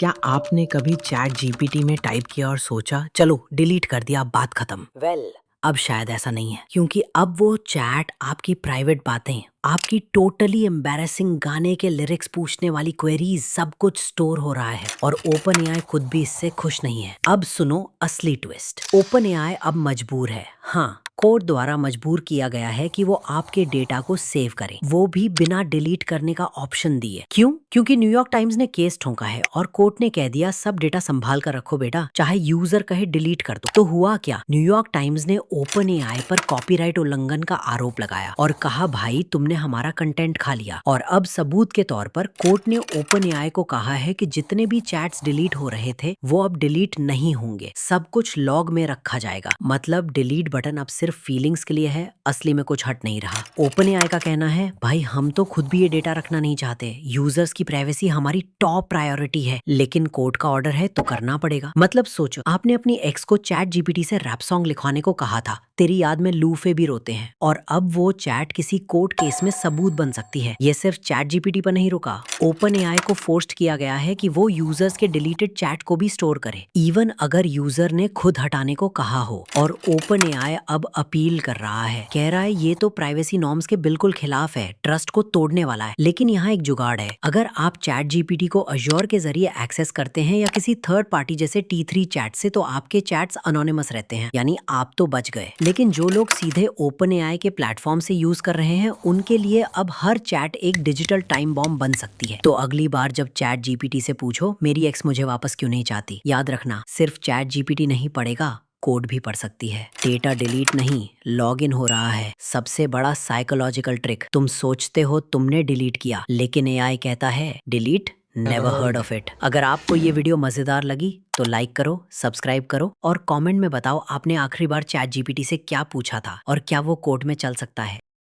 क्या आपने कभी चैट जीपीटी में टाइप किया और सोचा चलो डिलीट कर दिया, अब बात खत्म? अब शायद ऐसा नहीं है, क्योंकि अब वो चैट आपकी प्राइवेट बातें, आपकी टोटली एम्बैरेसिंग गाने के लिरिक्स पूछने वाली क्वेरीज, सब कुछ स्टोर हो रहा है। और ओपन एआई खुद भी इससे खुश नहीं है। अब सुनो असली ट्विस्ट। ओपन एआई अब मजबूर है, हाँ, कोड द्वारा मजबूर किया गया है कि वो आपके डेटा को सेव करे, वो भी बिना डिलीट करने का ऑप्शन दिए। क्यों? क्योंकि न्यूयॉर्क टाइम्स ने केस ठोका है और कोर्ट ने कह दिया सब डेटा संभाल कर रखो बेटा, चाहे यूजर कहे डिलीट कर दो। तो हुआ क्या? न्यूयॉर्क टाइम्स ने ओपन एआई पर कॉपीराइट उल्लंघन का आरोप लगाया और कहा भाई तुमने हमारा कंटेंट खा लिया। और अब सबूत के तौर पर कोर्ट ने ओपन एआई को कहा है कि जितने भी चैट्स डिलीट हो रहे थे वो अब डिलीट नहीं होंगे, सब कुछ लॉग में रखा जाएगा। मतलब डिलीट बटन अब सिर्फ फीलिंग्स के लिए है, असली में कुछ हट नहीं रहा। ओपन एआई का कहना है भाई हम तो खुद भी ये डेटा रखना नहीं चाहते, यूजर्स की प्राइवेसी हमारी टॉप प्रायोरिटी है, लेकिन कोर्ट का ऑर्डर है तो करना पड़ेगा। मतलब सोचो, आपने अपनी एक्स को चैट जीपीटी से रैप सॉन्ग लिखवाने को कहा था, तेरी याद में लूफे भी रोते हैं, और अब वो चैट किसी कोर्ट केस में सबूत बन सकती है। ये सिर्फ चैट जीपीटी पर नहीं रुका, ओपन एआई को फोर्स्ड किया गया है कि वो यूजर्स के डिलीटेड चैट को भी स्टोर करे, इवन अगर यूजर ने खुद हटाने को कहा हो। और ओपन एआई अब अपील कर रहा है, कह रहा है ये तो प्राइवेसी नॉर्म्स के बिल्कुल खिलाफ है, ट्रस्ट को तोड़ने वाला है। लेकिन यहाँ एक जुगाड़ है, अगर आप चैट जीपीटी को अज्योर के जरिए एक्सेस करते हैं या किसी थर्ड पार्टी जैसे T3 चैट से, तो आपके चैट्स अनोनिमस रहते हैं, यानी आप तो बच गए। लेकिन जो लोग सीधे ओपन एआई के प्लेटफॉर्म से यूज कर रहे हैं, उनके लिए अब हर चैट एक डिजिटल टाइम बॉम्ब बन सकती है। तो अगली बार जब चैट जीपीटी से पूछो मेरी एक्स मुझे वापस क्यों नहीं चाहती, याद रखना सिर्फ चैट जीपीटी नहीं पढ़ेगा, कोड भी पढ़ सकती है। डेटा डिलीट नहीं, लॉग इन हो रहा है। सबसे बड़ा साइकोलॉजिकल ट्रिक, तुम सोचते हो तुमने डिलीट किया, लेकिन एआई कहता है delete, never heard of it. अगर आपको ये वीडियो मजेदार लगी तो लाइक करो, सब्सक्राइब करो और कमेंट में बताओ आपने आखिरी बार चैट जीपीटी से क्या पूछा था और क्या वो कोड में चल सकता है।